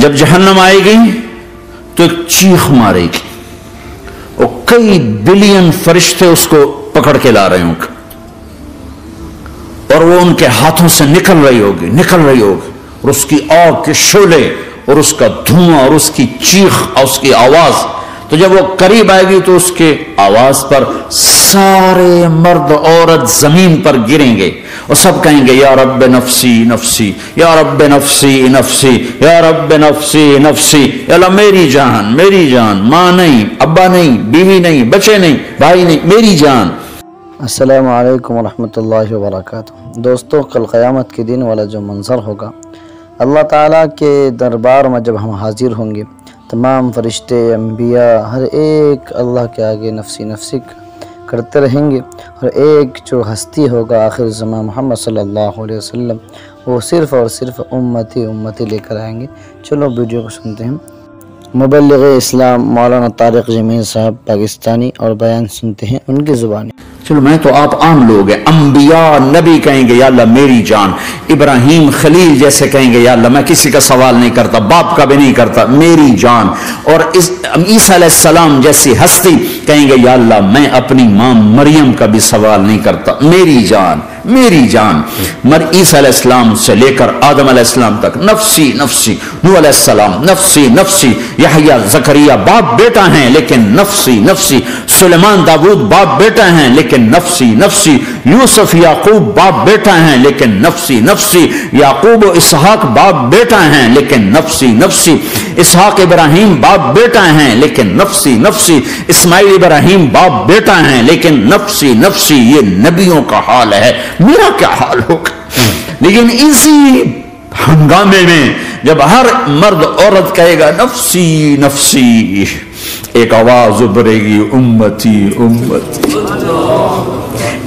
جب جہنم آئے گی تو ایک چیخ مارے گی اور کئی بلین فرشتے اس کو پکڑ کے لا رہے ہوں گے اور وہ ان کے ہاتھوں سے نکل رہی ہوگی اور اس کی آگ کے شعلے اور اس کا دھواں اور اس کی چیخ اور اس کی آواز. تو جب وہ قریب آئے گی تو اس کے آواز پر سارے مرد عورت زمین پر گریں گے اور سب کہیں گے یا رب نفسی نفسی یا رب نفسی نفسی یا رب نفسی نفسی. یا اللہ میری جان، ماں نہیں، ابا نہیں، بیوی نہیں، بچے نہیں، بھائی نہیں، میری جان. السلام علیکم ورحمۃ اللہ وبرکاتہ. دوستو، کل قیامت کے دن والا جو منظر ہوگا، اللہ تعالیٰ کے دربار میں جب ہم حاضر ہوں گے، تمام فرشتے، انبیاء، ہر ایک اللہ کے آگے نفسی نفسی کرتے رہیں گے، اور ایک جو ہستی ہوگا آخر زمان محمد صلی اللہ علیہ وسلم، وہ صرف اور صرف امتی امتی لے کر آئیں گے. چلو ویڈیو کو سنتے ہیں. مبلغ اسلام مولانا طارق جمیل صاحب پاکستانی، اور بیان سنتے ہیں ان کی زبانی. چلو میں تو آپ عام لوگ ہیں، انبیاء نبی کہیں گے یا اللہ میری جان، ابراہیم خلیل جیسے کہیں گے یا اللہ میں کسی کا سوال نہیں کرتا، باپ کا بھی نہیں کرتا، میری جان. اور عیسیٰ علیہ السلام جیسی ہستی کہیں گے یا اللہ میں اپنی ماں مریم کا بھی سوال نہیں کرتا، میری جان میری جان. عیسیٰ علیہ السلام سے لے کر آدم علیہ السلام تک نفسی نفسی. نوح علیہ السلام نفسی نفسی. یحییٰ زکریا باپ بیٹا ہیں لیکن نفسی نفسی. سلیمان داؤد باپ بیٹا ہیں لیکن نفسی نفسی. یوسف یعقوب باپ بیٹا ہیں لیکن نفسی نفسی. یعقوب و اسحاق باپ بیٹا ہیں لیکن نفسی نفسی. اسحاق ابراہیم باپ بیٹا ہیں لیکن نفسی نفسی. اسماعیل ابراہیم باپ بیٹا ہیں لیکن نفسی نفسی. یہ نبیوں کا حال ہے، میرا کیا حال ہوگا؟ لیکن اسی ہنگامے میں جب ہر مرد عورت کہے گا نفسی نفسی، ایک آواز ابھرے گی امتی امتی.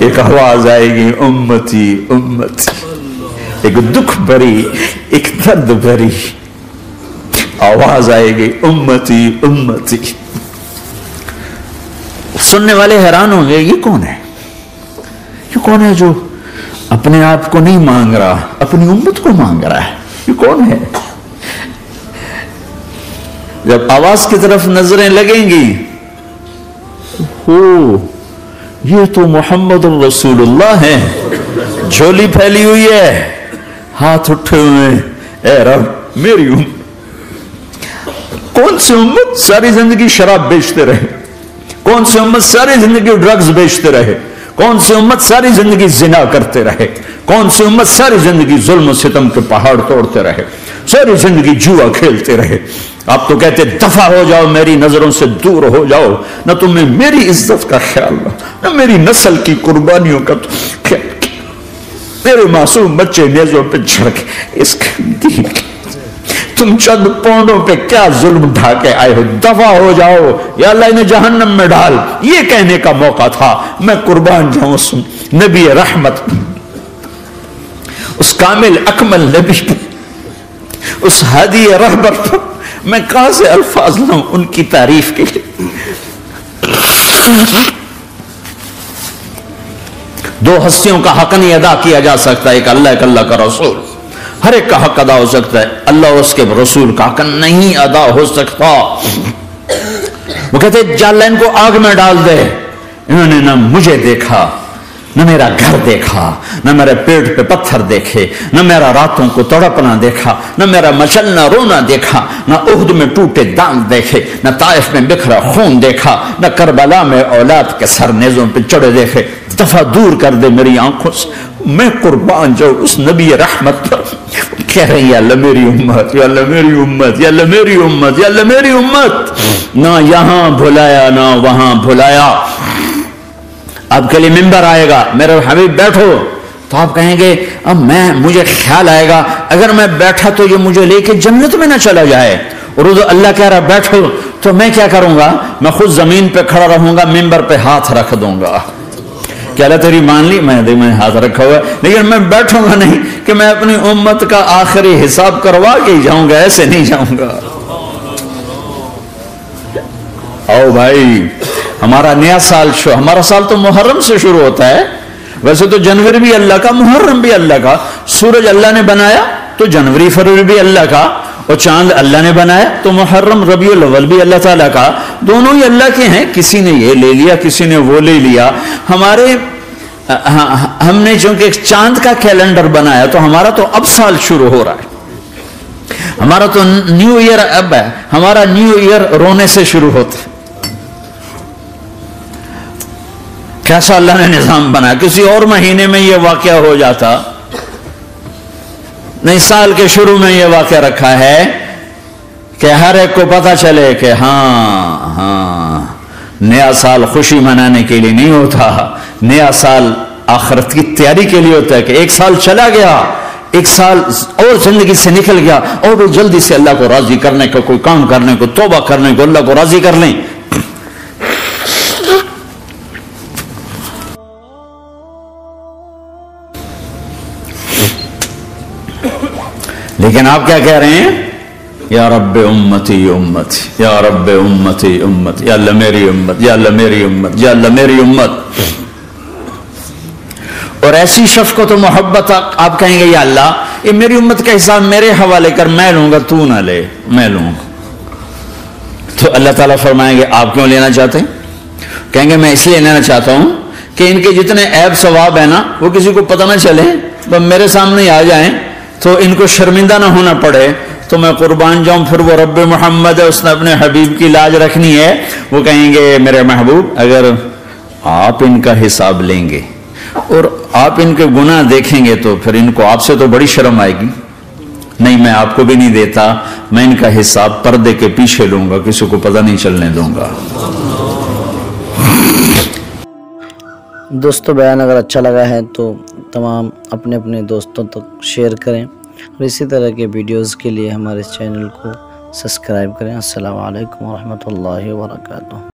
ایک آواز آئے گی امتی امتی. ایک دکھ بھری، ایک درد بھری آواز آئے گی امتی امتی. سننے والے حیران ہوں گے یہ کون ہے؟ یہ کون ہے جو اپنے آپ کو نہیں مانگ رہا، اپنی امت کو مانگ رہا ہے؟ یہ کون ہے؟ جب آواز کی طرف نظریں لگیں گی، یہ تو محمد الرسول اللہ ہے. جھولی پھیلی ہوئی ہے، ہاتھ اٹھے ہوئے، اے رب میری امت. کون سی امت ساری زندگی شراب بیچتے رہے؟ کون سی امت ساری زندگی ڈرگز بیچتے رہے؟ کون سی امت ساری زندگی زنا کرتے رہے؟ کون سی امت ساری زندگی ظلم و ستم کے پہاڑ توڑتے رہے؟ ساری زندگی جوا کھیلتے رہے؟ آپ تو کہتے دفع ہو جاؤ، میری نظروں سے دور ہو جاؤ. نہ تمہیں میری عزت کا خیال نہ میری نسل کی قربانیوں کا خیال. میرے معصوم بچے نیزوں پہ جھڑ کے اس دین کے تم چند پونڈوں پہ کیا ظلم ڈھا کے آئے ہو؟ دفع ہو جاؤ، یا اللہ انہیں جہنم میں ڈال. یہ کہنے کا موقع تھا. میں قربان جاؤں اس نبی رحمت، اس کامل اکمل نبی، اس ہادی رہبر پر میں کہاں سے الفاظ لوں ان کی تعریف کے لیے. دو ہستیوں کا حق نہیں ادا کیا جا سکتا، ایک اللہ، ایک اللہ کا رسول. ہر ایک کا حق ادا ہو سکتا ہے، اللہ اور اس کے رسول کا حق نہیں ادا ہو سکتا. وہ کہتے جا اللہ ان کو آگ میں ڈال دے. انہوں نے نہ مجھے دیکھا، نہ میرا گھر دیکھا، نہ میرے پیٹ پہ پتھر دیکھے، نہ میرا راتوں کو تڑپنا دیکھا، نہ میرا مچلنا رونا دیکھا، نہ احد میں ٹوٹے دانت دیکھے، نہ طائف میں بکھرا خون دیکھا، نہ کربلا میں اولاد کے سر نیزوں پہ چڑھے دیکھے. دفع دور کر دے میری آنکھوں سے. میں قربان جاؤں اس نبی رحمت پر. کہہ رہے ہیں یا اللہ میری امت، یا اللہ میری امت، یا اللہ میری امت، یا اللہ میری امت. نہ یہاں بھلایا نہ وہاں بھلایا. آپ کے لیے ممبر آئے گا، میرے حبیب بیٹھو، تو آپ کہیں گے اب مجھے خیال آئے گا اگر میں بیٹھا تو یہ مجھے لے کے جنت میں نہ چلا جائے. اور اللہ کہہ رہا بیٹھو تو میں کیا کروں گا؟ میں خود زمین پہ کھڑا رہوں گا، ممبر پہ ہاتھ رکھ دوں گا. کہ اللہ تیری مان لی، میں ہاتھ رکھا ہوا ہے، لیکن میں بیٹھوں گا نہیں کہ میں اپنی امت کا آخری حساب کروا کے جاؤں گا. ایسے نہیں جاؤں گا. آؤ بھائی، ہمارا نیا سال ہمارا سال تو محرم سے شروع ہوتا ہے. ویسے تو جنوری بھی اللہ کا، محرم بھی اللہ کا. سورج اللہ نے بنایا تو جنوری فروری بھی اللہ کا، اور چاند اللہ نے بنایا تو محرم ربیع الاول بھی اللہ تعالیٰ کا، دونوں ہی اللہ کے ہیں، کسی نے یہ لے لیا کسی نے وہ لے لیا۔ ہم نے چونکہ چاند کا کیلنڈر بنایا تو ہمارا تو اب سال شروع ہو رہا ہے، ہمارا تو نیو ایئر اب ہے، ہمارا نیو ایئر رونے سے شروع ہوتا ہے۔ کیسا اللہ نے نظام بنایا، کسی اور مہینے میں یہ واقعہ ہو جاتا، نہیں سال کے شروع میں یہ واقعہ رکھا ہے کہ ہر ایک کو پتہ چلے کہ ہاں نیا سال خوشی منانے کے لیے نہیں ہوتا، نیا سال آخرت کی تیاری کے لیے ہوتا ہے کہ ایک سال چلا گیا، ایک سال اور زندگی سے نکل گیا، اور وہ جلدی سے اللہ کو راضی کرنے کو، کوئی کام کرنے کو، توبہ کرنے کو، اللہ کو راضی کر لیں۔ لیکن آپ کیا کہہ رہے ہیں؟ یا رب امتی امت، یا رب امتی امت، یا اللہ میری امت، یا اللہ میری امت، یا اللہ میری امت۔ اور ایسی شفقت و محبت آپ کہیں گے یا اللہ یہ میری امت کا حساب میرے حوالے کر، میں لوں گا، تو نہ لے، میں لوں گا۔ تو اللہ تعالیٰ فرمائیں گے آپ کیوں لینا چاہتے ہیں؟ کہیں گے میں اس لیے لینا چاہتا ہوں کہ ان کے جتنے عیب ثواب ہیں نا وہ کسی کو پتہ نہ چلے، تو میرے سامنے آ جائیں تو ان کو شرمندہ نہ ہونا پڑے، تو میں قربان جاؤں۔ پھر وہ رب محمد ہے، اس نے اپنے حبیب کی لاج رکھنی ہے، وہ کہیں گے میرے محبوب اگر آپ ان کا حساب لیں گے اور آپ ان کے گناہ دیکھیں گے تو پھر ان کو آپ سے تو بڑی شرم آئے گی، نہیں میں آپ کو بھی نہیں دیتا، میں ان کا حساب پردے کے پیچھے لوں گا، کسی کو پتہ نہیں چلنے دوں گا۔ دوستو بیان اگر اچھا لگا ہے تو تمام اپنے دوستوں تک شیئر کریں، اور اسی طرح کے ویڈیوز کے لیے ہمارے چینل کو سبسکرائب کریں۔ السلام علیکم ورحمۃ اللہ وبرکاتہ۔